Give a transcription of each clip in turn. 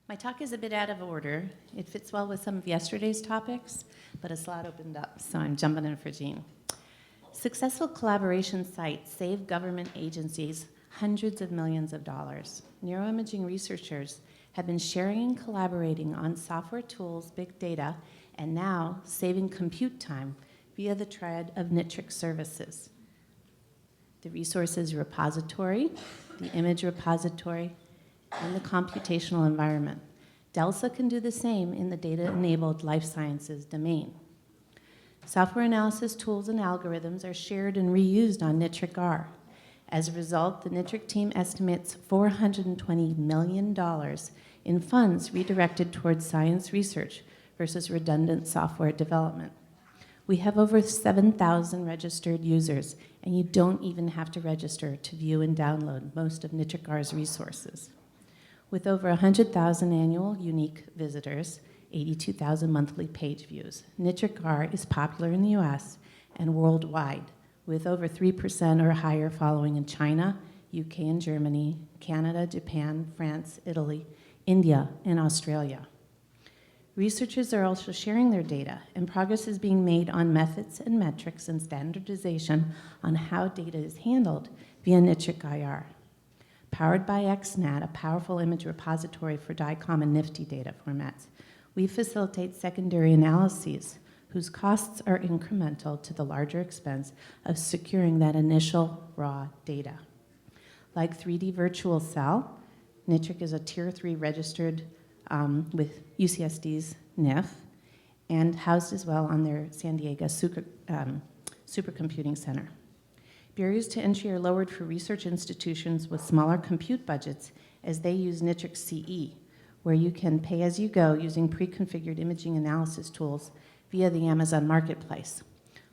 My talk is a bit out of order. It fits well with some of yesterday's topics, but a slot opened up, so I'm jumping in for Jean. Successful collaboration sites save government agencies hundreds of millions of dollars. Neuroimaging researchers have been sharing and collaborating on software tools, big data, and now saving compute time via the triad of NITRC services. The resources repository, the image repository, and the computational environment. DELSA can do the same in the data-enabled life sciences domain. Software analysis tools and algorithms are shared and reused on NITRC-R. As a result, the NITRC team estimates $420 million in funds redirected towards science research versus redundant software development. We have over 7,000 registered users, and you don't even have to register to view and download most of NITRC-R's resources. With over 100,000 annual unique visitors, 82,000 monthly page views, NITRC-R is popular in the US and worldwide, with over 3% or higher following in China, UK and Germany, Canada, Japan, France, Italy, India, and Australia. Researchers are also sharing their data, and progress is being made on methods and metrics and standardization on how data is handled via NITRC-IR. Powered by XNAT, a powerful image repository for DICOM and NIfTY data formats, we facilitate secondary analyses whose costs are incremental to the larger expense of securing that initial raw data. Like 3D Virtual Cell, NITRC is a Tier 3 registered with UCSD's NIF and housed as well on their San Diego Supercomputing Center. Barriers to entry are lowered for research institutions with smaller compute budgets as they use NITRC CE, where you can pay as you go using pre-configured imaging analysis tools via the Amazon Marketplace.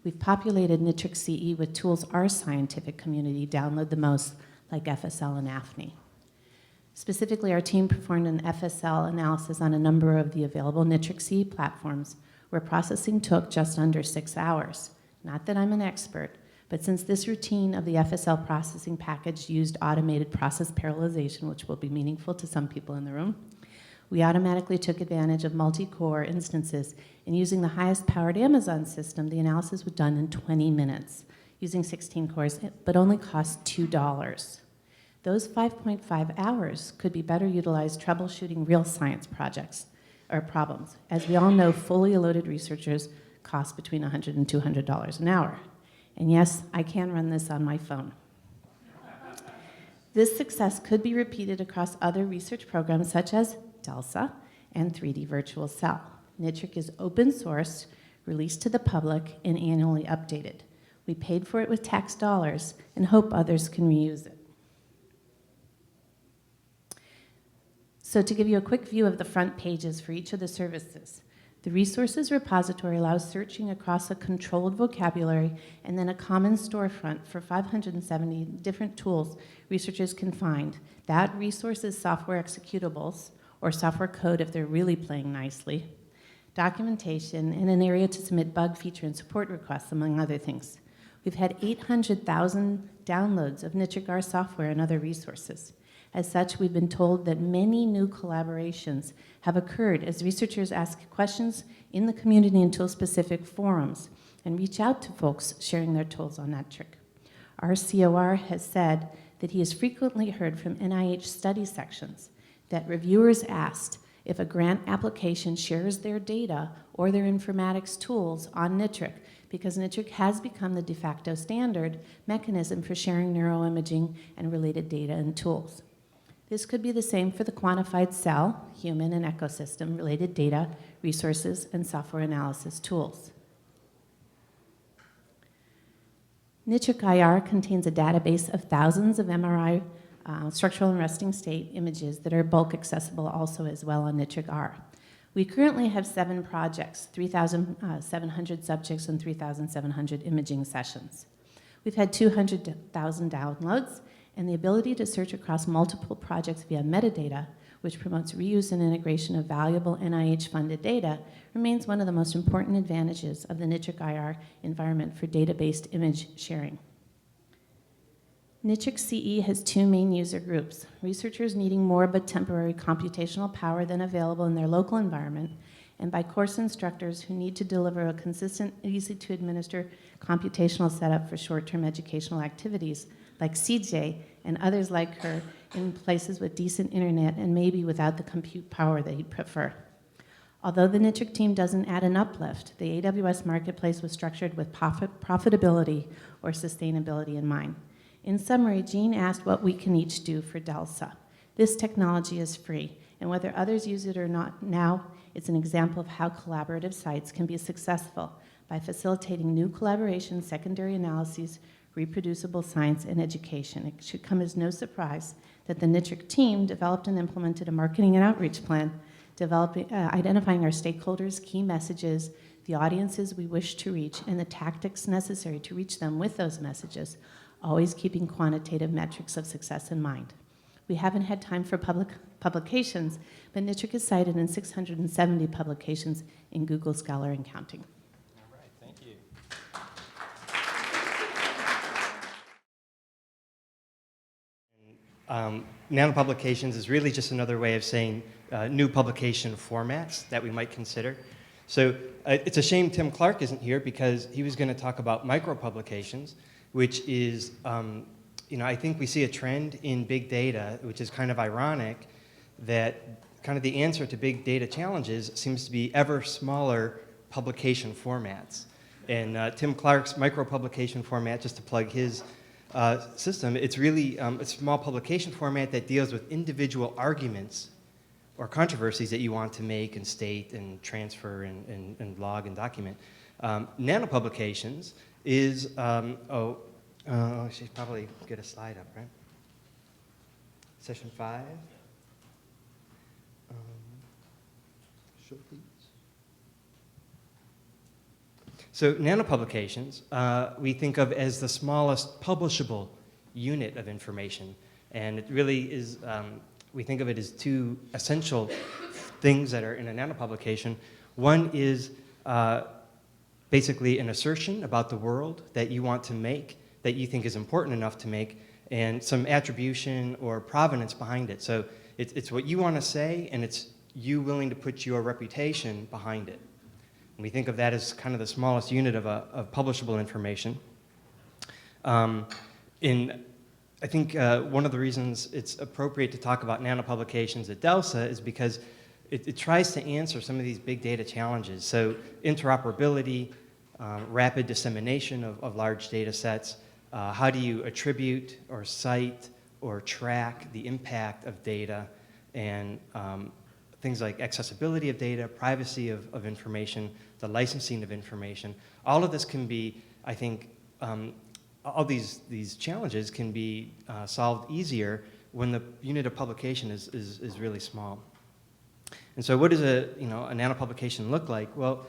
We've populated NITRC CE with tools our scientific community download the most, like FSL and AFNI. Specifically, our team performed an FSL analysis on a number of the available NITRC CE platforms where processing took just under 6 hours. Not that I'm an expert, but since this routine of the FSL processing package used automated process parallelization, which will be meaningful to some people in the room, we automatically took advantage of multi-core instances, and using the highest powered Amazon system, the analysis was done in 20 minutes, using 16 cores, but only cost $2. Those 5.5 hours could be better utilized troubleshooting real science projects or problems. As we all know, fully loaded researchers cost between $100 and $200 an hour. And yes, I can run this on my phone. This success could be repeated across other research programs such as DELSA and 3D Virtual Cell. NITRC is open source, released to the public, and annually updated. We paid for it with tax dollars and hope others can reuse it. So to give you a quick view of the front pages for each of the services, the resources repository allows searching across a controlled vocabulary and then a common storefront for 570 different tools researchers can find. That resources software executables, or software code if they're really playing nicely, documentation, and an area to submit bug, feature, and support requests, among other things. We've had 800,000 downloads of NITRC-R software and other resources. As such, we've been told that many new collaborations have occurred as researchers ask questions in the community in tool-specific forums and reach out to folks sharing their tools on NITRC. Our COR has said that he has frequently heard from NIH study sections that reviewers asked if a grant application shares their data or their informatics tools on NITRC, because NITRC has become the de facto standard mechanism for sharing neuroimaging and related data and tools. This could be the same for the quantified cell, human, and ecosystem related data, resources, and software analysis tools. NITRC-IR contains a database of thousands of MRI structural and resting state images that are bulk accessible also as well on NITRC-R. We currently have 7 projects, 3,700 subjects and 3,700 imaging sessions. We've had 200,000 downloads, and the ability to search across multiple projects via metadata, which promotes reuse and integration of valuable NIH-funded data, remains one of the most important advantages of the NITRC-IR environment for data-based image sharing. NITRC CE has two main user groups: researchers needing more but temporary computational power than available in their local environment, and by course instructors who need to deliver a consistent, easy-to-administer computational setup for short-term educational activities, like CJ and others like her in places with decent internet and maybe without the compute power that he'd prefer. Although the NITRC team doesn't add an uplift, the AWS marketplace was structured with profitability or sustainability in mind. In summary, Jean asked what we can each do for DELSA. This technology is free, and whether others use it or not now, it's an example of how collaborative sites can be successful by facilitating new collaboration, secondary analyses, reproducible science, and education. It should come as no surprise that the NITRC team developed and implemented a marketing and outreach plan, identifying our stakeholders, key messages, the audiences we wish to reach, and the tactics necessary to reach them with those messages, always keeping quantitative metrics of success in mind. We haven't had time for publications, but NITRC is cited in 670 publications in Google Scholar and counting. All right, thank you. Nanopublications is really just another way of saying new publication formats that we might consider. So it's a shame Tim Clark isn't here because he was going to talk about micropublications, which is, I think we see a trend in big data, which is kind of ironic, that kind of the answer to big data challenges seems to be ever smaller publication formats. And Tim Clark's micropublication format, just to plug his system, it's really a small publication format that deals with individual arguments or controversies that you want to make and state and transfer and log and document. Nanopublications is, I should probably get a slide up, right? Session 5. Schultes. So nanopublications, we think of as the smallest publishable unit of information. And it really is, we think of it as two essential things that are in a nanopublication. One is basically an assertion about the world that you want to make, that you think is important enough to make, and some attribution or provenance behind it. So it's what you want to say, and it's you willing to put your reputation behind it. And we think of that as kind of the smallest unit of publishable information. I think one of the reasons it's appropriate to talk about nanopublications at DELSA is because it tries to answer some of these big data challenges. So interoperability, rapid dissemination of large data sets, how do you attribute or cite or track the impact of data, and things like accessibility of data, privacy of information, the licensing of information. All of this can be, I think, all these challenges can be solved easier when the unit of publication is really small. And so what does a nanopublication look like? Well,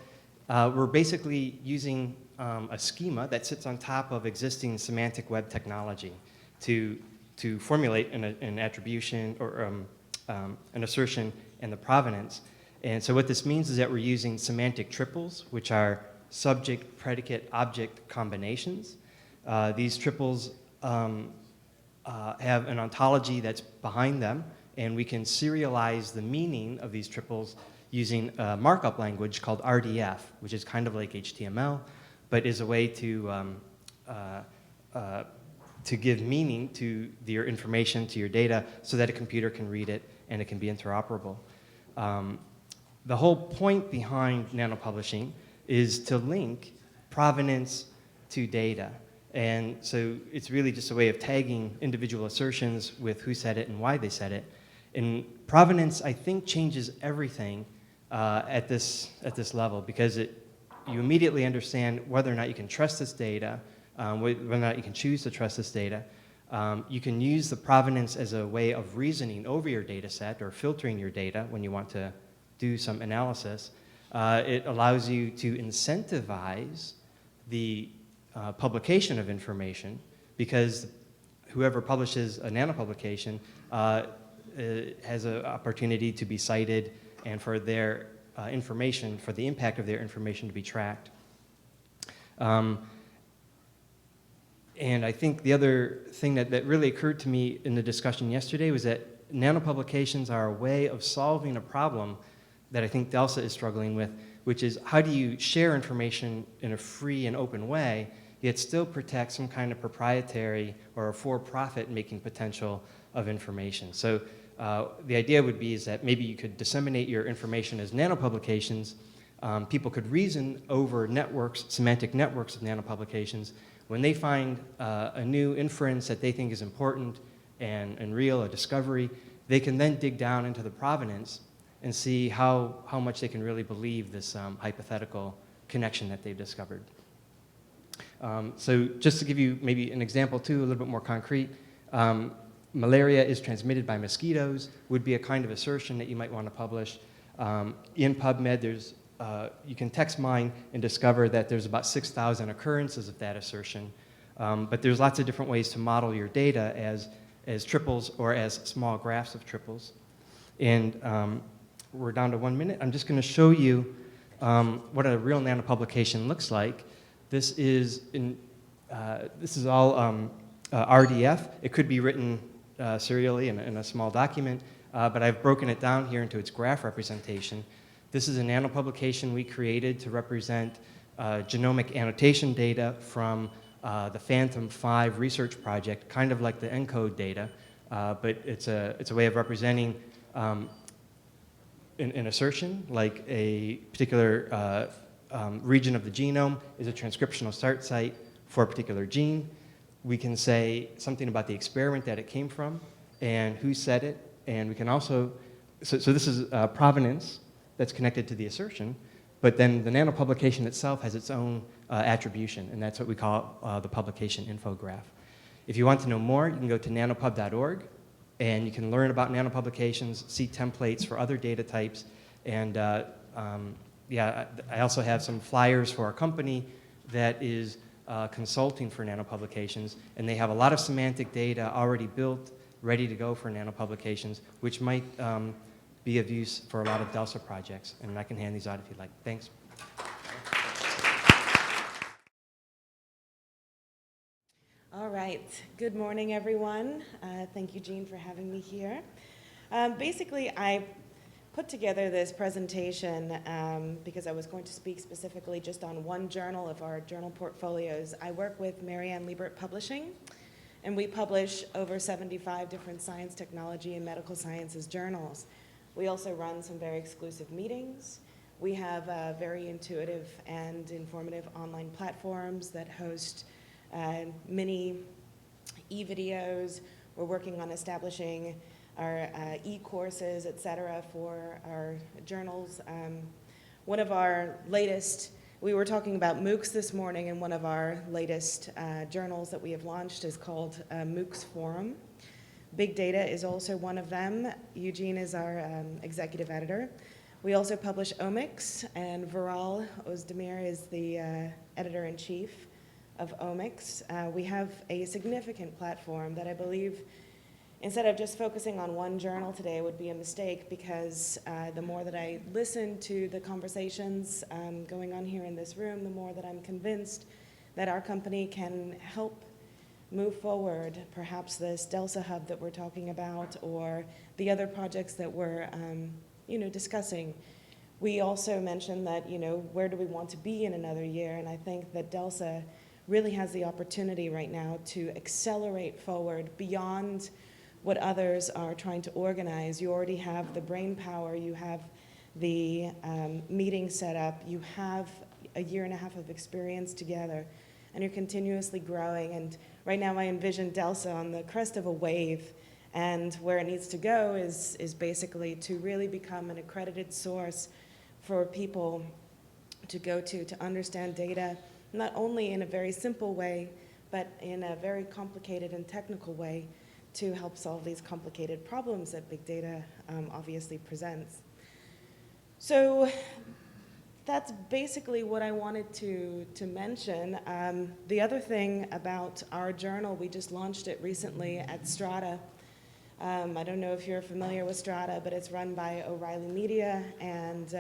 we're basically using a schema that sits on top of existing semantic web technology to formulate an attribution or an assertion and the provenance. And so what this means is that we're using semantic triples, which are subject, predicate, object combinations. These triples have an ontology that's behind them, and we can serialize the meaning of these triples using a markup language called RDF, which is kind of like HTML, but is a way to give meaning to your information, to your data, so that a computer can read it and it can be interoperable. The whole point behind nanopublishing is to link provenance to data. And so it's really just a way of tagging individual assertions with who said it and why they said it. And provenance, I think, changes everything at this level, because you immediately understand whether or not you can trust this data, whether or not you can choose to trust this data. You can use the provenance as a way of reasoning over your data set or filtering your data when you want to do some analysis. It allows you to incentivize the publication of information, because whoever publishes a nanopublication has an opportunity to be cited and for their information, for the impact of their information to be tracked. And I think the other thing that really occurred to me in the discussion yesterday was that nanopublications are a way of solving a problem that I think DELSA is struggling with, which is how do you share information in a free and open way, yet still protect some kind of proprietary or a for-profit making potential of information. So the idea would be is that maybe you could disseminate your information as nanopublications. People could reason over networks, semantic networks of nanopublications. When they find a new inference that they think is important and real, a discovery, they can then dig down into the provenance and see how much they can really believe this hypothetical connection that they've discovered. So just to give you maybe an example too, a little bit more concrete, malaria is transmitted by mosquitoes would be a kind of assertion that you might want to publish. In PubMed, you can text mine and discover that there's about 6,000 occurrences of that assertion. But there's lots of different ways to model your data as triples or as small graphs of triples. And we're down to 1 minute. I'm just going to show you what a real nanopublication looks like. This is all RDF. It could be written serially in a small document, but I've broken it down here into its graph representation. This is a nanopublication we created to represent genomic annotation data from the Phantom 5 research project, kind of like the ENCODE data, but it's a way of representing an assertion, like a particular region of the genome is a transcriptional start site for a particular gene. We can say something about the experiment that it came from and who said it, and we can also, so this is provenance that's connected to the assertion, but then the nanopublication itself has its own attribution, and that's what we call the publication infograph. If you want to know more, you can go to nanopub.org, and you can learn about nanopublications, see templates for other data types, and yeah, I also have some flyers for our company that is consulting for nanopublications, and they have a lot of semantic data already built, ready to go for nanopublications, which might be of use for a lot of DELSA projects, and I can hand these out if you'd like. Thanks. All right. Good morning, everyone. Thank you, Jean, for having me here. Basically, I put together this presentation because I was going to speak specifically just on one journal of our journal portfolios. I work with Marianne Liebert Publishing, and we publish over 75 different science, technology, and medical sciences journals. We also run some very exclusive meetings. We have very intuitive and informative online platforms that host mini e-videos. We're working on establishing our e-courses, et cetera, for our journals. One of our latest, we were talking about MOOCs this morning, and one of our latest journals that we have launched is called MOOCs Forum. Big Data is also one of them. Eugene is our executive editor. We also publish Omics, and Viral Ozdemir is the editor-in-chief of Omics. We have a significant platform that I believe, instead of just focusing on one journal today, would be a mistake, because the more that I listen to the conversations going on here in this room, the more that I'm convinced that our company can help move forward, perhaps this DELSA hub that we're talking about, or the other projects that we're discussing. We also mentioned that, where do we want to be in another year? And I think that DELSA really has the opportunity right now to accelerate forward beyond what others are trying to organize. You already have the brain power, you have the meeting set up, you have a year and a half of experience together, and you're continuously growing. And right now I envision DELSA on the crest of a wave, and where it needs to go is basically to really become an accredited source for people to go to understand data, not only in a very simple way, but in a very complicated and technical way, to help solve these complicated problems that big data obviously presents. So that's basically what I wanted to mention. The other thing about our journal, we just launched it recently at Strata. I don't know if you're familiar with Strata, but it's run by O'Reilly Media, and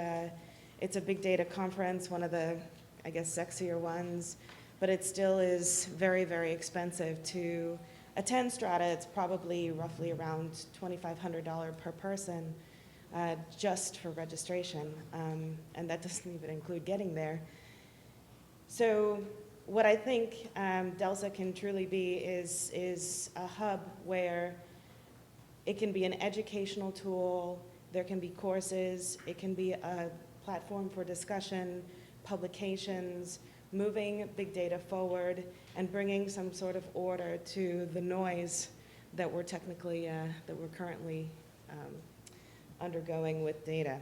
it's a big data conference, one of the, I guess, sexier ones but it still is very, very expensive to attend Strata. It's probably roughly around $2,500 per person just for registration, and that doesn't even include getting there. So what I think DELSA can truly be is a hub where it can be an educational tool, there can be courses, it can be a platform for discussion, publications, moving big data forward, and bringing some sort of order to the noise that we're currently undergoing with data.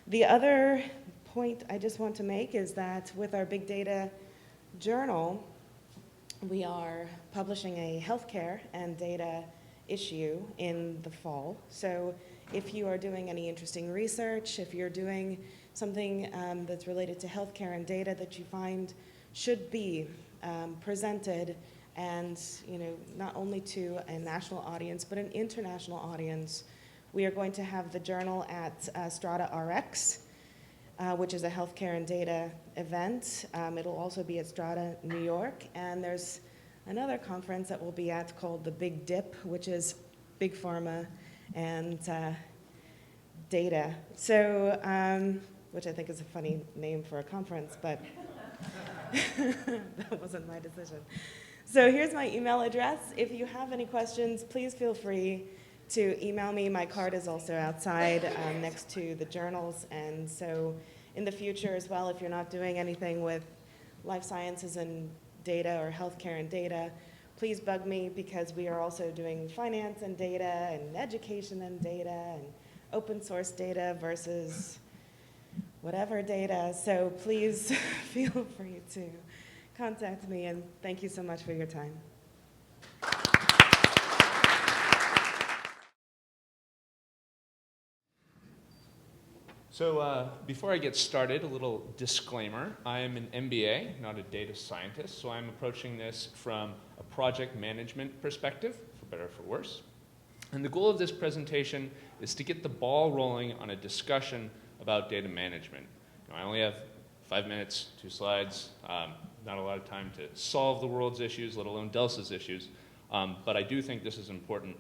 The other point I just want to make is that with our big data journal, we are publishing a healthcare and data issue in the fall. So if you are doing any interesting research, if you're doing something that's related to healthcare and data that you find should be presented, and not only to a national audience but an international audience, we are going to have the journal at Strata RX, which is a healthcare and data event. It'll also be at Strata New York, and there's another conference that we'll be at called the Big Dip, which is big pharma and data. So, which I think is a funny name for a conference, but that wasn't my decision. So here's my email address. If you have any questions, please feel free to email me. My card is also outside next to the journals. And so in the future as well, if you're not doing anything with life sciences and data or healthcare and data, please bug me, because we are also doing finance and data and education and data and open source data versus whatever data. So please feel free to contact me, and thank you so much for your time. So before I get started, a little disclaimer. I am an MBA, not a data scientist, so I'm approaching this from a project management perspective, for better or for worse. And the goal of this presentation is to get the ball rolling on a discussion about data management. I only have 5 minutes, 2 slides, not a lot of time to solve the world's issues, let alone DELSA's issues, but I do think this is important.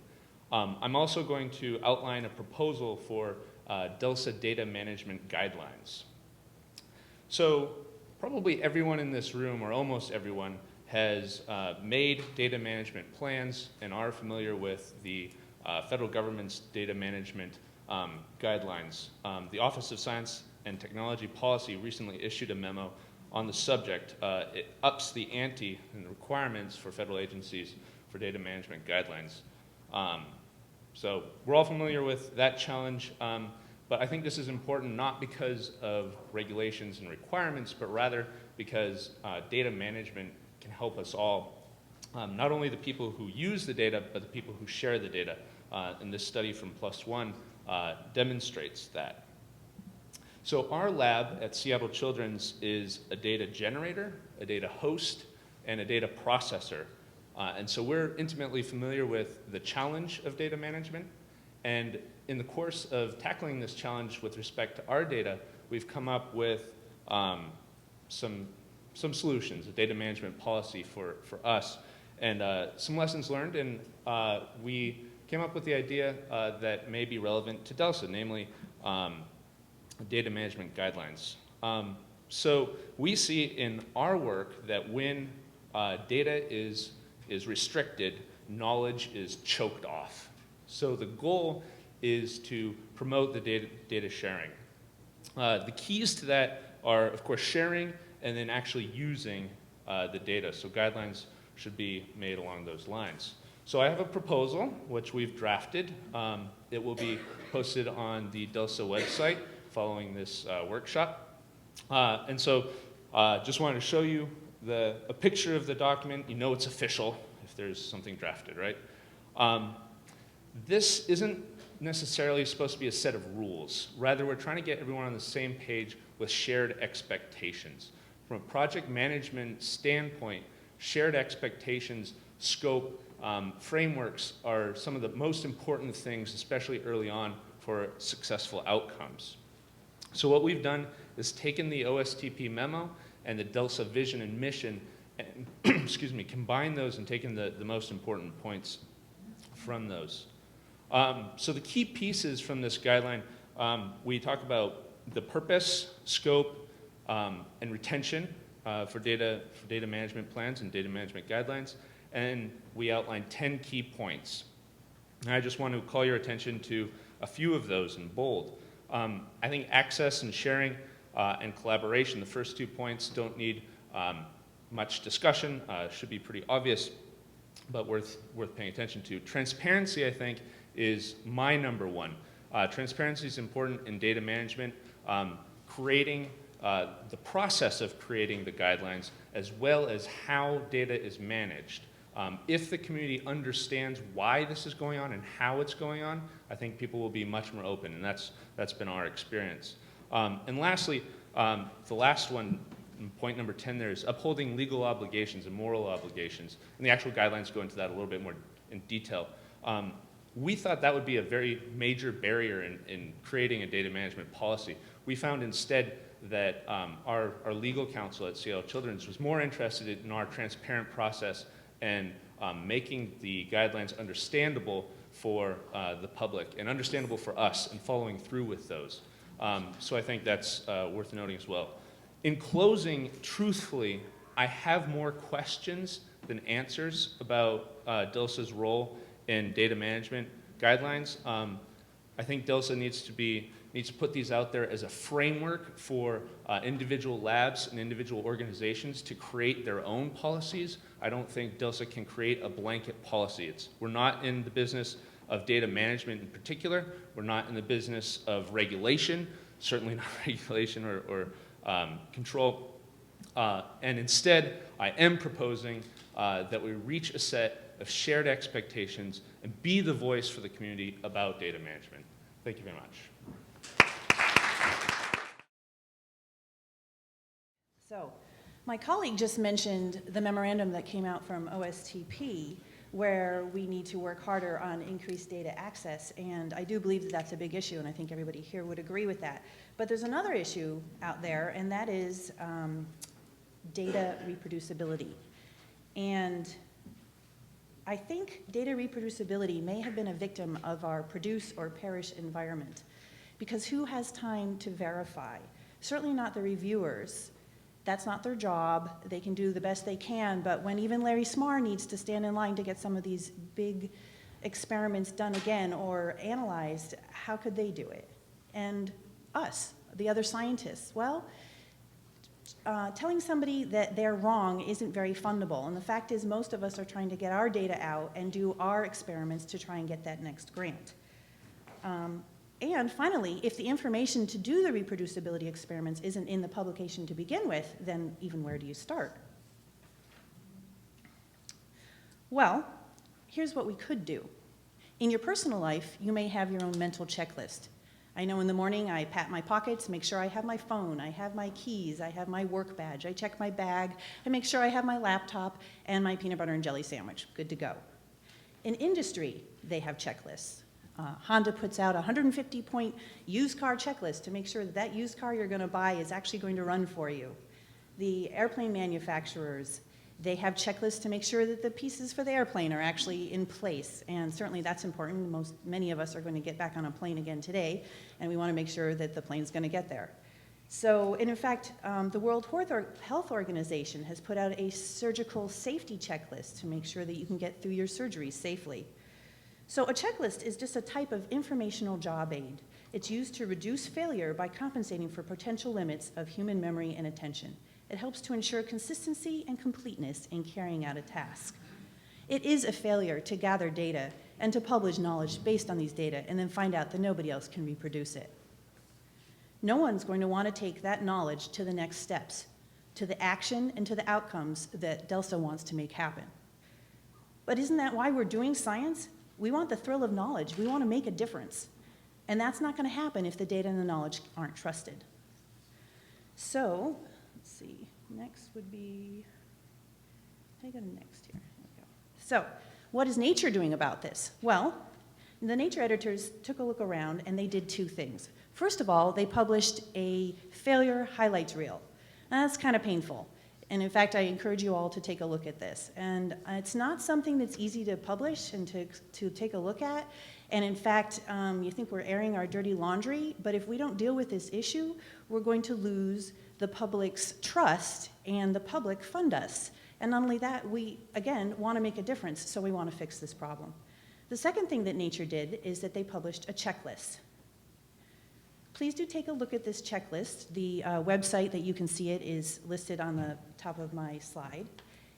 I'm also going to outline a proposal for DELSA data management guidelines. So probably everyone in this room, or almost everyone, has made data management plans and are familiar with the federal government's data management guidelines. The Office of Science and Technology Policy recently issued a memo on the subject. It ups the ante and the requirements for federal agencies for data management guidelines. So we're all familiar with that challenge, but I think this is important not because of regulations and requirements, but rather because data management can help us all. Not only the people who use the data, but the people who share the data. And this study from +1 demonstrates that. So our lab at Seattle Children's is a data generator, a data host, and a data processor. And so we're intimately familiar with the challenge of data management. And in the course of tackling this challenge with respect to our data, we've come up with some solutions, a data management policy for us, and some lessons learned. And we came up with the idea that may be relevant to DELSA, namely data management guidelines. So we see in our work that when data is restricted, knowledge is choked off. So the goal is to promote the data sharing. The keys to that are, of course, sharing and then actually using the data. So guidelines should be made along those lines. So I have a proposal, which we've drafted. It will be posted on the DELSA website following this workshop. And so just wanted to show you a picture of the document. You know it's official if there's something drafted, right? This isn't necessarily supposed to be a set of rules. Rather, we're trying to get everyone on the same page with shared expectations. From a project management standpoint, shared expectations, scope, frameworks are some of the most important things, especially early on, for successful outcomes. So what we've done is taken the OSTP memo and the DELSA vision and mission and excuse me, combine those and taken the most important points from those. So the key pieces from this guideline, we talk about the purpose, scope, and retention for data management plans and data management guidelines, and we outline 10 key points. And I just want to call your attention to a few of those in bold. I think access and sharing and collaboration, the first 2 points, don't need much discussion, should be pretty obvious, but worth paying attention to. Transparency, I think, is my number one. Transparency is important in data management, creating the process of creating the guidelines, as well as how data is managed. If the community understands why this is going on and how it's going on, I think people will be much more open, and that's been our experience. And lastly, the last one, point number 10 there, is upholding legal obligations and moral obligations. And the actual guidelines go into that a little bit more in detail. We thought that would be a very major barrier in creating a data management policy. We found instead that our legal counsel at Seattle Children's was more interested in our transparent process and making the guidelines understandable for the public and understandable for us and following through with those. So I think that's worth noting as well. In closing, truthfully, I have more questions than answers about DILSA's role in data management guidelines. I think DILSA needs to put these out there as a framework for individual labs and individual organizations to create their own policies. I don't think DILSA can create a blanket policy. We're not in the business of data management in particular. We're not in the business of regulation, certainly not regulation or control. And instead, I am proposing that we reach a set of shared expectations and be the voice for the community about data management. Thank you very much. So, my colleague just mentioned the memorandum that came out from OSTP, where we need to work harder on increased data access, and I do believe that that's a big issue, and I think everybody here would agree with that. But there's another issue out there, and that is data reproducibility. And I think data reproducibility may have been a victim of our produce or perish environment, because who has time to verify? Certainly not the reviewers. That's not their job. They can do the best they can, but when even Larry Smarr needs to stand in line to get some of these big experiments done again or analyzed, how could they do it? And us, the other scientists, well, telling somebody that they're wrong isn't very fundable, and the fact is most of us are trying to get our data out and do our experiments to try and get that next grant. And finally, if the information to do the reproducibility experiments isn't in the publication to begin with, then even where do you start? Well, here's what we could do. In your personal life, you may have your own mental checklist. I know in the morning I pat my pockets, make sure I have my phone, I have my keys, I have my work badge, I check my bag, I make sure I have my laptop and my peanut butter and jelly sandwich, good to go. In industry, they have checklists. Honda puts out a 150-point used car checklist to make sure that that used car you're going to buy is actually going to run for you. The airplane manufacturers, they have checklists to make sure that the pieces for the airplane are actually in place, and certainly that's important. Many of us are going to get back on a plane again today, and we want to make sure that the plane's going to get there. So, and in fact, the World Health Organization has put out a surgical safety checklist to make sure that you can get through your surgery safely. So a checklist is just a type of informational job aid. It's used to reduce failure by compensating for potential limits of human memory and attention. It helps to ensure consistency and completeness in carrying out a task. It is a failure to gather data and to publish knowledge based on these data and then find out that nobody else can reproduce it. No one's going to want to take that knowledge to the next steps, to the action and to the outcomes that DILSA wants to make happen. But isn't that why we're doing science? We want the thrill of knowledge. We want to make a difference. And that's not going to happen if the data and the knowledge aren't trusted. So, let's see, next would be, how do I go to next here? There we go. So, what is Nature doing about this? Well, the Nature editors took a look around and they did two things. First of all, they published a failure highlights reel. Now, that's kind of painful. And in fact, I encourage you all to take a look at this. And it's not something that's easy to publish and to take a look at. And in fact, you think we're airing our dirty laundry, but if we don't deal with this issue, we're going to lose the public's trust and the public fund us. And not only that, we, again, want to make a difference, so we want to fix this problem. The second thing that Nature did is that they published a checklist. Please do take a look at this checklist. The website that you can see it is listed on the top of my slide.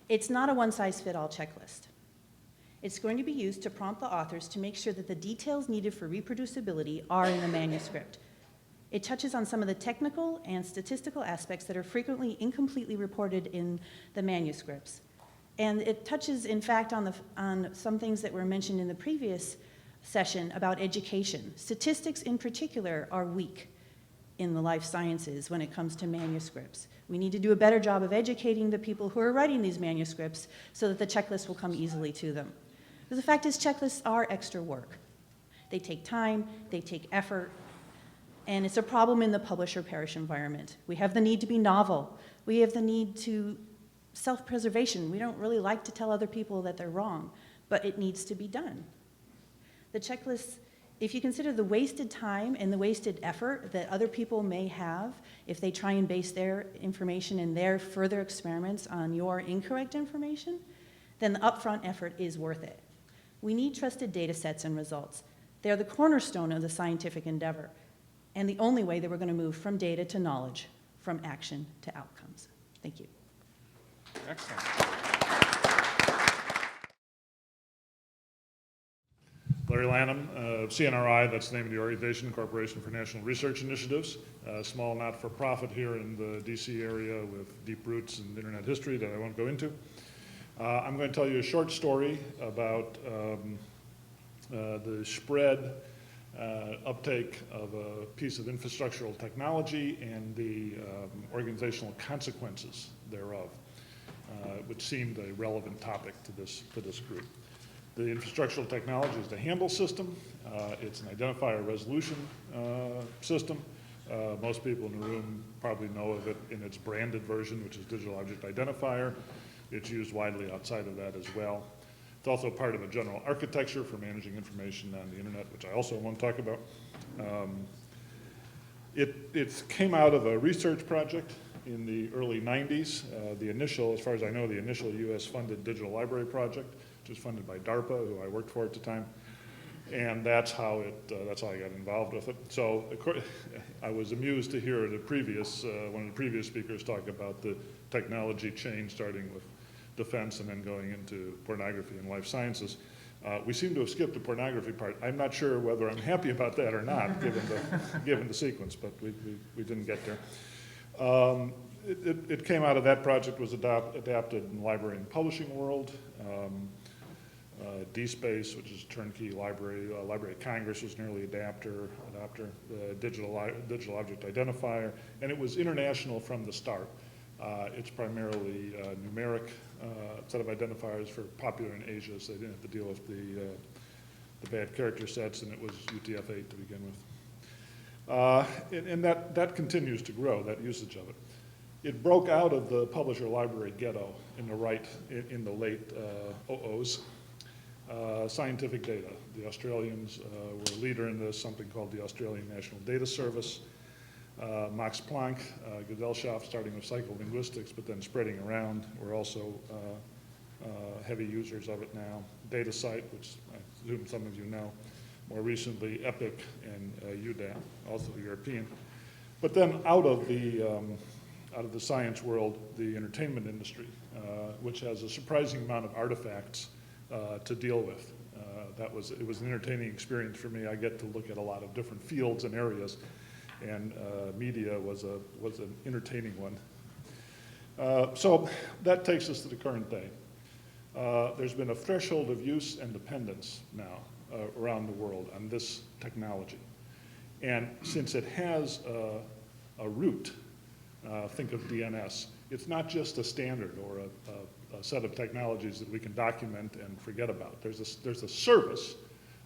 It's not a one-size-fits-all checklist. It's going to be used to prompt the authors to make sure that the details needed for reproducibility are in the manuscript. It touches on some of the technical and statistical aspects that are frequently incompletely reported in the manuscripts. And it touches, in fact, on some things that were mentioned in the previous session about education. Statistics in particular are weak in the life sciences when it comes to manuscripts. We need to do a better job of educating the people who are writing these manuscripts so that the checklist will come easily to them. Because the fact is, checklists are extra work. They take time, they take effort, and it's a problem in the publisher-perish environment. We have the need to be novel. We have the need to self-preservation. We don't really like to tell other people that they're wrong, but it needs to be done. The checklist, if you consider the wasted time and the wasted effort that other people may have if they try and base their information and their further experiments on your incorrect information, then the upfront effort is worth it. We need trusted data sets and results. They're the cornerstone of the scientific endeavor, and the only way that we're going to move from data to knowledge, from action to outcomes. Thank you. Excellent. Larry Lannom, CNRI, that's the name of the organization, Corporation for National Research Initiatives, a small not-for-profit here in the DC area with deep roots in internet history that I won't go into. I'm going to tell you a short story about the spread uptake of a piece of infrastructural technology and the organizational consequences thereof, which seemed a relevant topic to this group. The infrastructural technology is the Yandl system. It's an identifier resolution system. Most people in the room probably know of it in its branded version, which is digital object identifier. It's used widely outside of that as well. It's also part of a general architecture for managing information on the internet, which I also want to talk about. It came out of a research project in the early 90s. The initial, as far as I know, the initial US-funded digital library project, which was funded by DARPA, who I worked for at the time. And that's how I got involved with it. So I was amused to hear one of the previous speakers talk about the technology change starting with defense and then going into pornography and life sciences. We seem to have skipped the pornography part. I'm not sure whether I'm happy about that or not, given the sequence, but we didn't get there. It came out of that project, was adapted in the library and publishing world. DSpace, which is turnkey library, Library of Congress was an early adapter, digital object identifier, and it was international from the start. It's primarily numeric set of identifiers for popular in Asia, so they didn't have to deal with the bad character sets, and it was UTF-8 to begin with. And that continues to grow, that usage of it. It broke out of the publisher library ghetto in the late 00s. Scientific data. The Australians were a leader in this, something called the Australian National Data Service. Max Planck, Gesellschaft, starting with psycholinguistics, but then spreading around. We're also heavy users of it now. DataCite, which I assume some of you know. More recently, EPIC and UDAP, also European. But then out of the science world, the entertainment industry, which has a surprising amount of artifacts to deal with. It was an entertaining experience for me. I get to look at a lot of different fields and areas, and media was an entertaining one. So that takes us to the current day. There's been a threshold of use and dependence now around the world on this technology. And since it has a root, think of DNS, it's not just a standard or a set of technologies that we can document and forget about. There's a service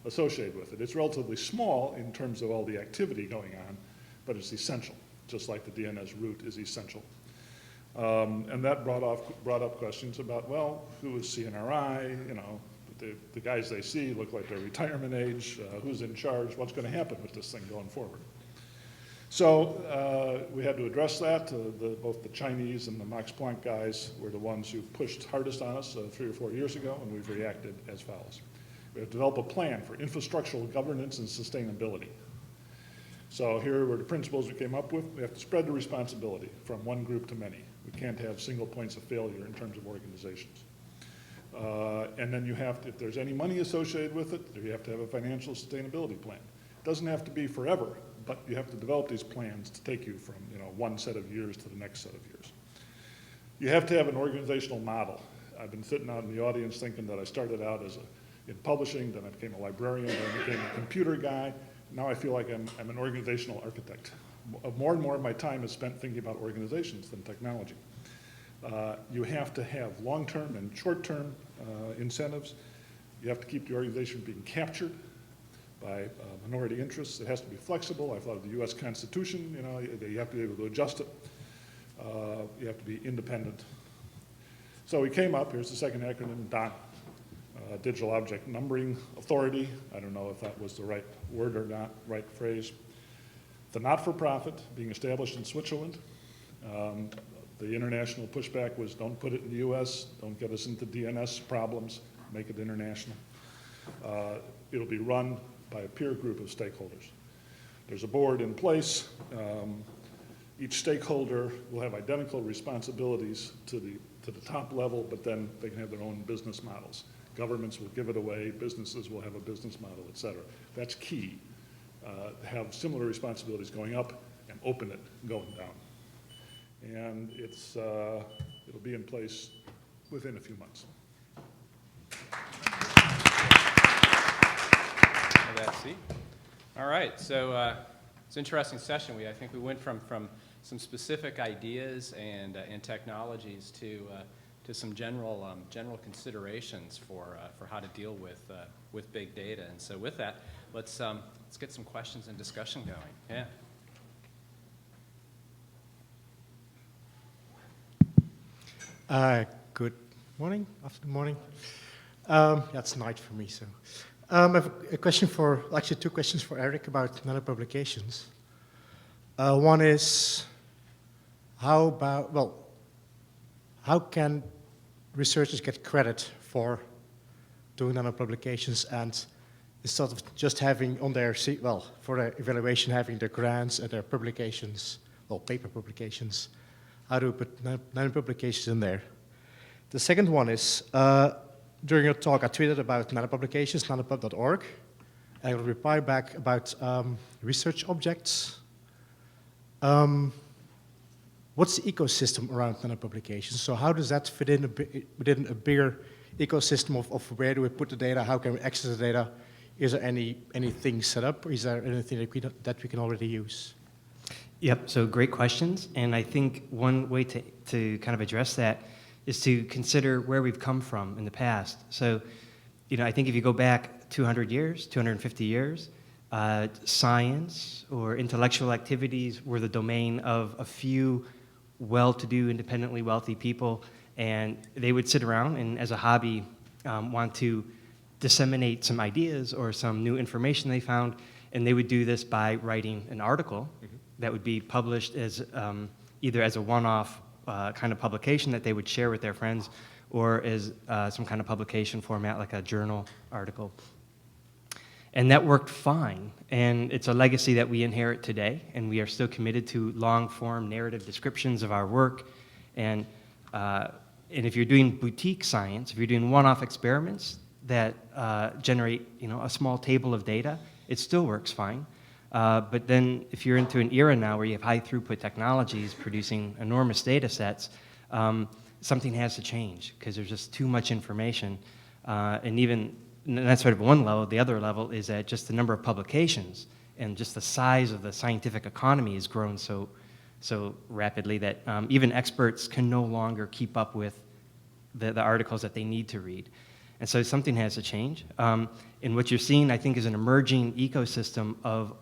associated with it. It's relatively small in terms of all the activity going on, but it's essential, just like the DNS root is essential. And that brought up questions about, well, who is CNRI? You know, the guys they see look like they're retirement age. Who's in charge? What's going to happen with this thing going forward? So we had to address that. Both the Chinese and the Max Planck guys were the ones who pushed hardest on us 3 or 4 years ago, and we've reacted as follows. We have to develop a plan for infrastructural governance and sustainability. So here were the principles we came up with. We have to spread the responsibility from one group to many. We can't have single points of failure in terms of organizations. And then you have to, if there's any money associated with it, you have to have a financial sustainability plan. It doesn't have to be forever, but you have to develop these plans to take you from one set of years to the next set of years. You have to have an organizational model. I've been sitting out in the audience thinking that I started out in publishing, then I became a librarian, then I became a computer guy. Now I feel like I'm an organizational architect. More and more of my time is spent thinking about organizations than technology. You have to have long-term and short-term incentives. You have to keep the organization being captured by minority interests. It has to be flexible. I thought of the US Constitution, you have to be able to adjust it. You have to be independent. So we came up, here's the second acronym, DONA. Digital Object Numbering Authority. I don't know if that was the right word or not, right phrase. The not-for-profit being established in Switzerland. The international pushback was don't put it in the US, don't get us into DNS problems, make it international. It'll be run by a peer group of stakeholders. There's a board in place. Each stakeholder will have identical responsibilities to the top level, but then they can have their own business models. Governments will give it away, businesses will have a business model, et cetera. That's key, to have similar responsibilities going up and open it going down. And it'll be in place within a few months. That's C. All right, so it's an interesting session. I think we went from some specific ideas and technologies to some general considerations for how to deal with big data. And so with that, let's get some questions and discussion going. Yeah. Good morning, afternoon, morning. It's night for me, so. I have a question actually 2 questions for Erik about Nano-publications. One is, how can researchers get credit for doing Nano-publications, and instead of just having on their, for their evaluation, having their grants and their publications, paper publications, how do we put Nano-publications in there? The second one is, during your talk, I tweeted about Nano-publications, nanopub.org, and I will reply back about research objects. What's the ecosystem around Nano-publications? So how does that fit in within a bigger ecosystem of where do we put the data? How can we access the data? Is there anything set up, or is there anything that we can already use? Yep, so great questions. And I think one way to kind of address that is to consider where we've come from in the past. So, I think if you go back 200 years, 250 years, science or intellectual activities were the domain of a few well-to-do, independently wealthy people, and they would sit around and, as a hobby, want to disseminate some ideas or some new information they found, and they would do this by writing an article that would be published as either as a one-off kind of publication that they would share with their friends, or as some kind of publication format like a journal article. And that worked fine, and it's a legacy that we inherit today, and we are still committed to long-form narrative descriptions of our work. And if you're doing boutique science, if you're doing one-off experiments that generate a small table of data, it still works fine. But then if you're into an era now where you have high-throughput technologies producing enormous data sets, something has to change because there's just too much information. And that's sort of one level. The other level is that just the number of publications and just the size of the scientific economy has grown so rapidly that even experts can no longer keep up with the articles that they need to read. And so something has to change. And what you're seeing, I think, is an emerging ecosystem of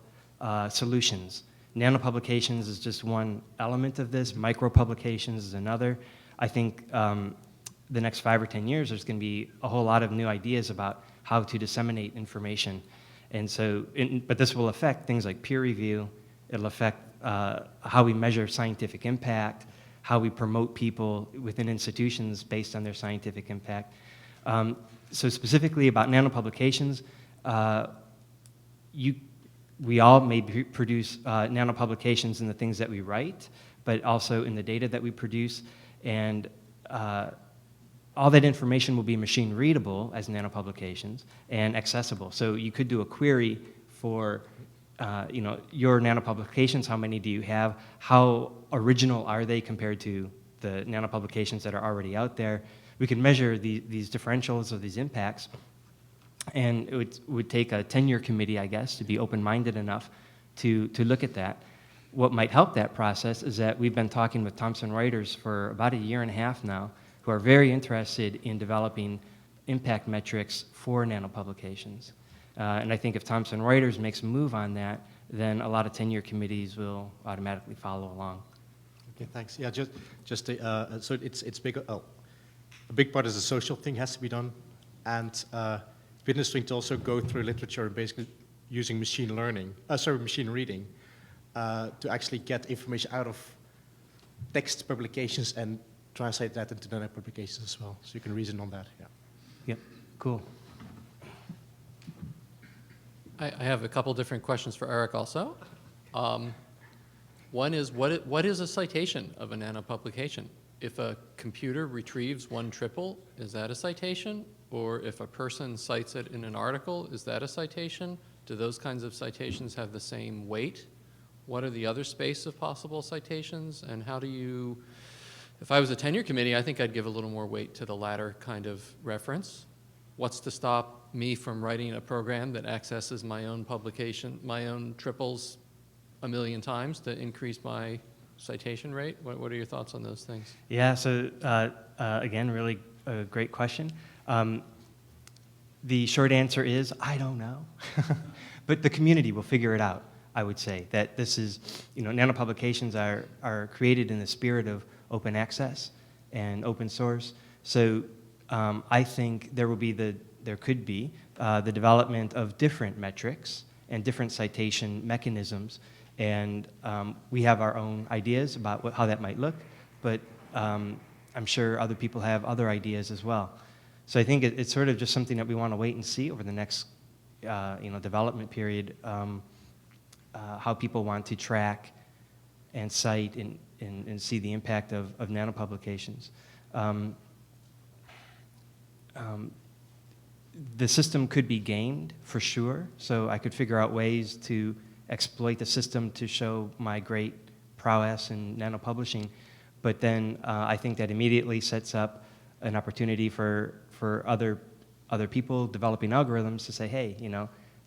solutions Nanopublications is just one element of this. Micropublications is another. I think the next 5 or 10 years, there's going to be a whole lot of new ideas about how to disseminate information. And so, but this will affect things like peer review. It'll affect how we measure scientific impact, how we promote people within institutions based on their scientific impact. So specifically about nanopublications, we all may produce nanopublications in the things that we write, but also in the data that we produce. And all that information will be machine readable as nanopublications and accessible. So you could do a query for your nanopublications. How many do you have? How original are they compared to the nanopublications that are already out there? We can measure these differentials of these impacts. And it would take a 10-year committee, I guess, to be open-minded enough to look at that. What might help that process is that we've been talking with Thomson Reuters for about 1.5 years now, who are very interested in developing impact metrics for nanopublications. And I think if Thomson Reuters makes a move on that, then a lot of 10-year committees will automatically follow along. Okay, thanks. Yeah, so it's big. Oh, a big part is the social thing has to be done, and it's been interesting to also go through literature and basically using machine reading, to actually get information out of text publications and translate that into nano publications as well. So you can reason on that. Yeah. Yep. Cool. I have a couple different questions for Erik also. One is, what is a citation of a nanopublication? If a computer retrieves one triple, is that a citation? Or if a person cites it in an article, is that a citation? Do those kinds of citations have the same weight? What are the other space of possible citations? And how do you, if I was a tenure committee, I think I'd give a little more weight to the latter kind of reference. What's to stop me from writing a program that accesses my own publication, my own triples 1 million times to increase my citation rate? What are your thoughts on those things? Yeah, so again, really a great question. The short answer is, I don't know. But the community will figure it out, I would say. That this is, nanopublications are created in the spirit of open access and open source. So I think there could be the development of different metrics and different citation mechanisms. And we have our own ideas about how that might look, but I'm sure other people have other ideas as well. So I think it's sort of just something that we want to wait and see over the next development period, how people want to track and cite and see the impact of nanopublications. The system could be gamed for sure, so I could figure out ways to exploit the system to show my great prowess in nanopublishing, but then I think that immediately sets up an opportunity for other people developing algorithms to say, hey,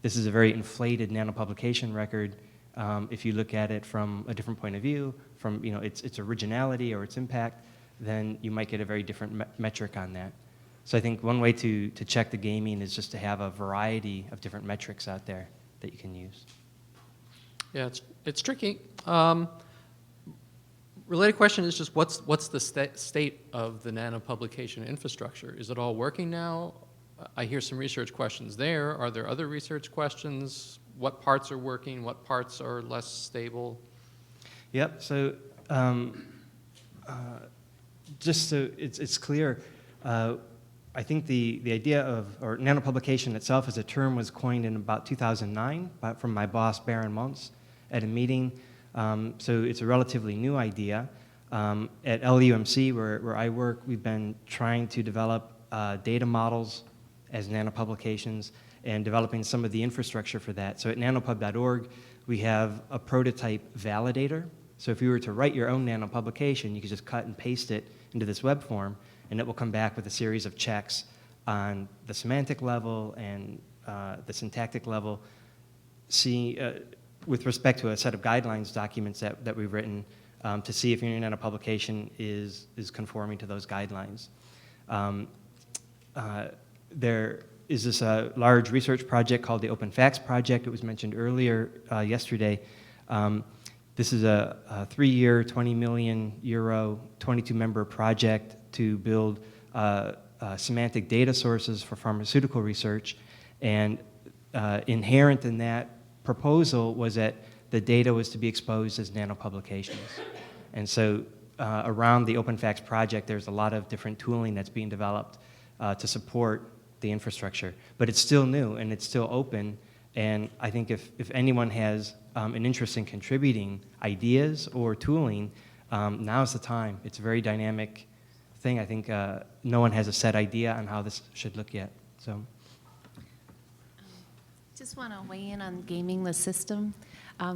this is a very inflated nanopublication record. If you look at it from a different point of view, from its originality or its impact, then you might get a very different metric on that. So I think one way to check the gaming is just to have a variety of different metrics out there that you can use. Yeah, it's tricky. Related question is just what's the state of the nanopublication infrastructure? Is it all working now? I hear some research questions there. Are there other research questions? What parts are working? What parts are less stable? Yep. So just so it's clear, I think the idea or nanopublication itself as a term was coined in about 2009 from my boss, Baron Mons, at a meeting. So it's a relatively new idea. At LUMC, where I work, we've been trying to develop data models as nanopublications and developing some of the infrastructure for that. So at nanopub.org, we have a prototype validator. So if you were to write your own nanopublication, you could just cut and paste it into this web form, and it will come back with a series of checks on the semantic level and the syntactic level, with respect to a set of guidelines documents that we've written to see if your nanopublication is conforming to those guidelines. There is this large research project called the Open Facts Project. It was mentioned earlier yesterday. This is a 3-year, 20 million euro, 22-member project to build semantic data sources for pharmaceutical research. And inherent in that proposal was that the data was to be exposed as nanopublications. And so around the OpenFacts project, there's a lot of different tooling that's being developed to support the infrastructure. But it's still new and it's still open. And I think if anyone has an interest in contributing ideas or tooling, now's the time. It's a very dynamic thing. I think no one has a set idea on how this should look yet. So, Just want to weigh in on gaming the system.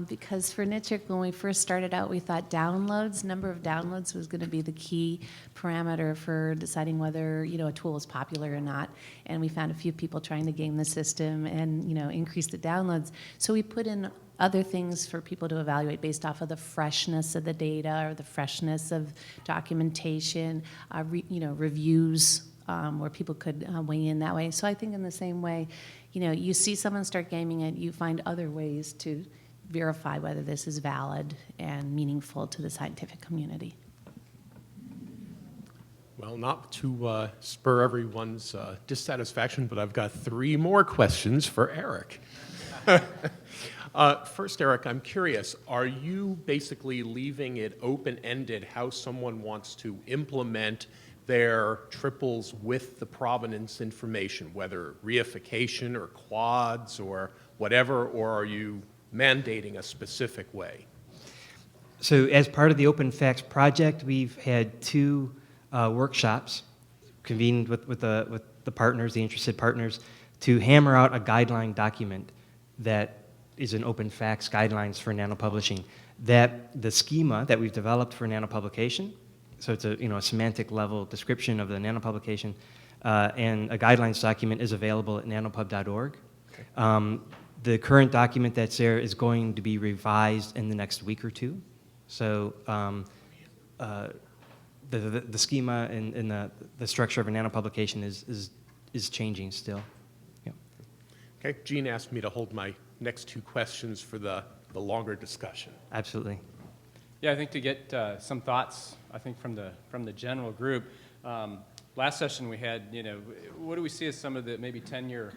Because for NITRC, when we first started out, we thought number of downloads was going to be the key parameter for deciding whether, a tool is popular or not. And we found a few people trying to game the system and, increase the downloads. So we put in other things for people to evaluate based off of the freshness of the data or the freshness of documentation, reviews, where people could weigh in that way. So I think in the same way, you see someone start gaming it, you find other ways to verify whether this is valid and meaningful to the scientific community. Well, not to spur everyone's dissatisfaction, but I've got 3 more questions for Erik. First, Erik, I'm curious, are you basically leaving it open-ended how someone wants to implement their triples with the provenance information, whether reification or quads or whatever, or are you mandating a specific way? So as part of the OpenFacts project, we've had 2 workshops convened with the partners, the interested partners, to hammer out a guideline document that is an OpenFacts guidelines for nanopublishing. That the schema that we've developed for nanopublication, so it's a semantic level description of the nanopublication, and a guidelines document is available at nanopub.org. Okay. The current document that's there is going to be revised in the next week or 2. So the schema and the structure of a nanopublication is changing still. Yeah. Okay, Jean asked me to hold my next 2 questions for the longer discussion. Absolutely. Yeah, I think to get some thoughts, I think from the general group. Last session we had, what do we see as some of the maybe 10-year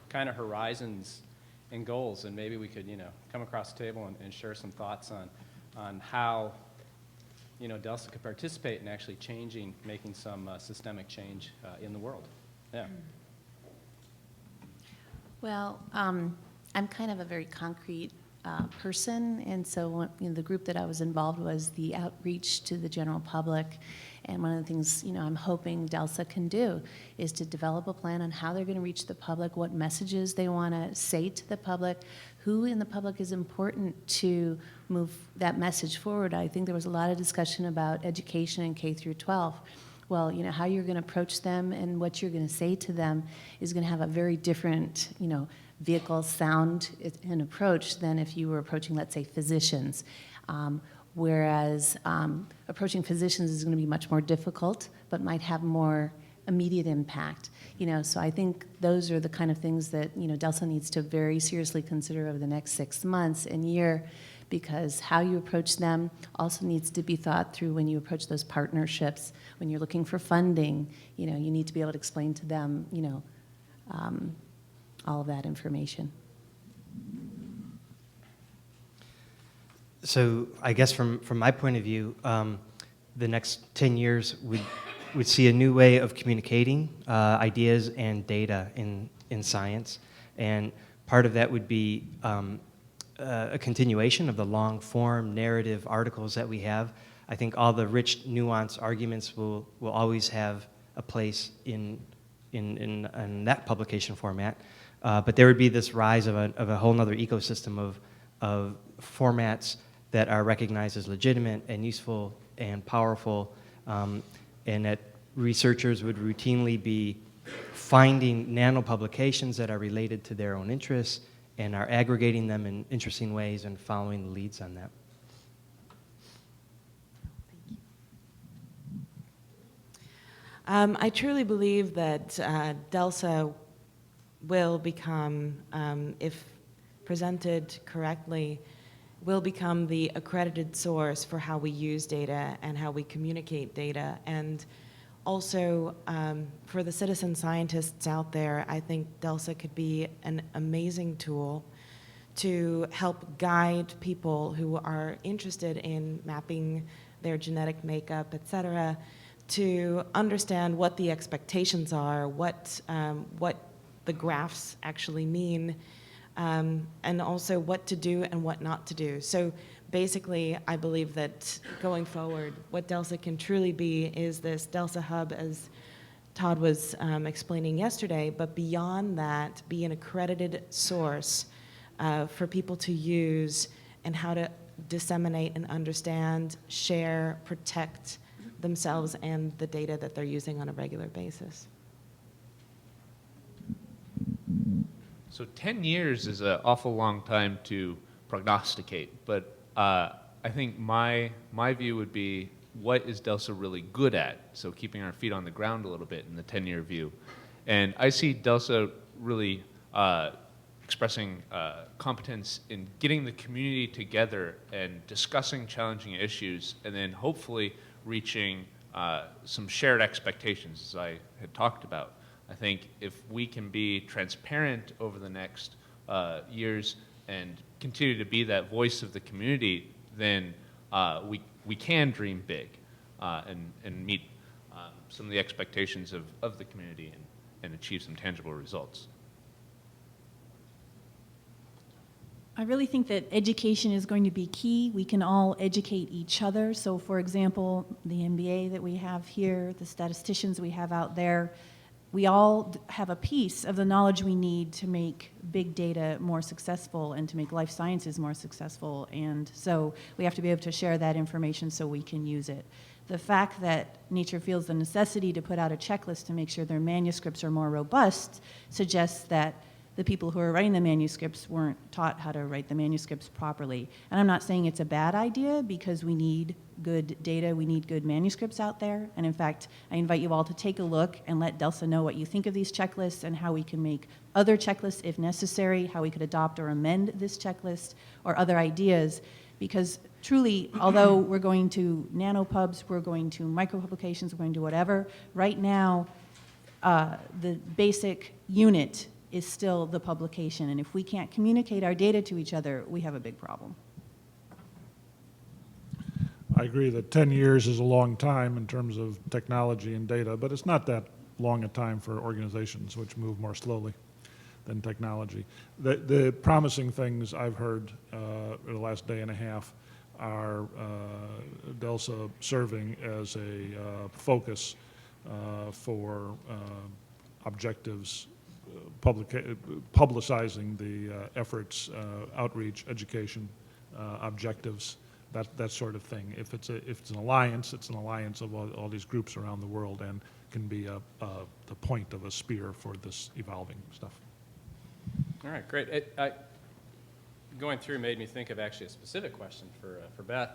kind of horizons and goals, and maybe we could, come across the table and share some thoughts on how, DELSA could participate in actually making some systemic change in the world. Yeah. Well, I'm kind of a very concrete person, and so the group that I was involved was the outreach to the general public. And one of the things I'm hoping DELSA can do is to develop a plan on how they're going to reach the public, what messages they want to say to the public, who in the public is important to move that message forward. I think there was a lot of discussion about education in K through 12. Well, how you're going to approach them and what you're going to say to them is going to have a very different, vehicle, sound, and approach than if you were approaching, let's say, physicians. Whereas approaching physicians is going to be much more difficult, but might have more immediate impact. So I think those are the kind of things that DELSA needs to very seriously consider over the next 6 months and year, because how you approach them also needs to be thought through when you approach those partnerships. When you're looking for funding, you need to be able to explain to them, all of that information. So I guess from my point of view, the next 10 years would see a new way of communicating ideas and data in science. And part of that would be a continuation of the long-form narrative articles that we have. I think all the rich, nuanced arguments will always have a place in that publication format. But there would be this rise of a whole other ecosystem of formats that are recognized as legitimate and useful and powerful, and that researchers would routinely be finding nanopublications that are related to their own interests and are aggregating them in interesting ways and following the leads on that. I truly believe that DELSA will become, if presented correctly, will become the accredited source for how we use data and how we communicate data. And also, for the citizen scientists out there, I think DELSA could be an amazing tool to help guide people who are interested in mapping their genetic makeup, et cetera, to understand what the expectations are, what the graphs actually mean, and also what to do and what not to do. So basically, I believe that going forward, what DELSA can truly be is this DELSA hub, as Todd was explaining yesterday, but beyond that, be an accredited source for people to use and how to disseminate and understand, share, protect themselves and the data that they're using on a regular basis. So 10 years is an awful long time to prognosticate, but I think my view would be, what is DELSA really good at? So keeping our feet on the ground a little bit in the 10-year view. And I see DELSA really expressing competence in getting the community together and discussing challenging issues, and then hopefully reaching some shared expectations, as I had talked about. I think if we can be transparent over the next years and continue to be that voice of the community, then we can dream big and meet some of the expectations of the community and achieve some tangible results. I really think that education is going to be key. We can all educate each other. So for example, the MBA that we have here, the statisticians we have out there, we all have a piece of the knowledge we need to make big data more successful and to make life sciences more successful. And so we have to be able to share that information so we can use it. The fact that Nature feels the necessity to put out a checklist to make sure their manuscripts are more robust suggests that the people who are writing the manuscripts weren't taught how to write the manuscripts properly. And I'm not saying it's a bad idea, because we need good data, we need good manuscripts out there. And in fact, I invite you all to take a look and let DELSA know what you think of these checklists and how we can make other checklists if necessary, how we could adopt or amend this checklist, or other ideas. Because truly, although we're going to nanopubs, we're going to micropublications, we're going to whatever, right now, the basic unit is still the publication. And if we can't communicate our data to each other, we have a big problem. I agree that 10 years is a long time in terms of technology and data, but it's not that long a time for organizations which move more slowly than technology. The promising things I've heard in the last day and a half are DELSA serving as a focus for objectives, publicizing the efforts, outreach, education, objectives, that sort of thing. If it's an alliance, it's an alliance of all these groups around the world, and can be the point of a spear for this evolving stuff. All right, great. Going through made me think of actually a specific question for Beth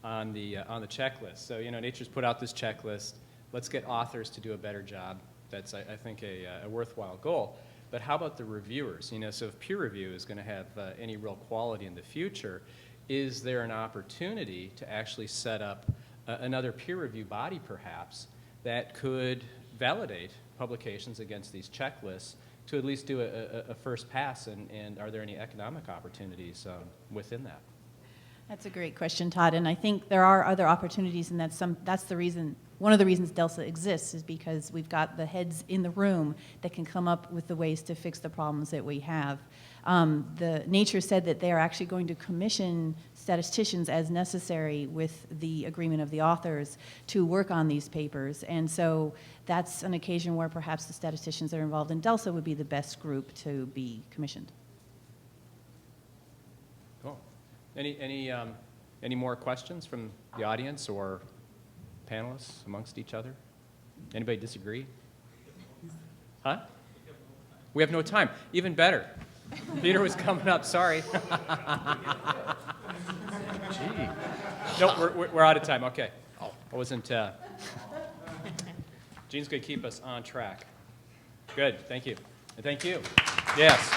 on the checklist. So, you know, Nature's put out this checklist. Let's get authors to do a better job. That's, I think, a worthwhile goal. But how about the reviewers? You know, so if peer review is going to have any real quality in the future, is there an opportunity to actually set up another peer review body, perhaps, that could validate publications against these checklists to at least do a first pass? And are there any economic opportunities within that? That's a great question, Todd. And I think there are other opportunities, and that's the reason. One of the reasons DELSA exists is because we've got the heads in the room that can come up with the ways to fix the problems that we have. The Nature said that they are actually going to commission statisticians as necessary with the agreement of the authors to work on these papers. And so that's an occasion where perhaps the statisticians that are involved in DELSA would be the best group to be commissioned. Cool. Any more questions from the audience or panelists amongst each other? Anybody disagree? Huh? We have no time. Even better. Peter was coming up, sorry. Gee. No, we're out of time, okay. Oh, I wasn't, Jean's gonna keep us on track. Good, thank you. And thank you. Yes.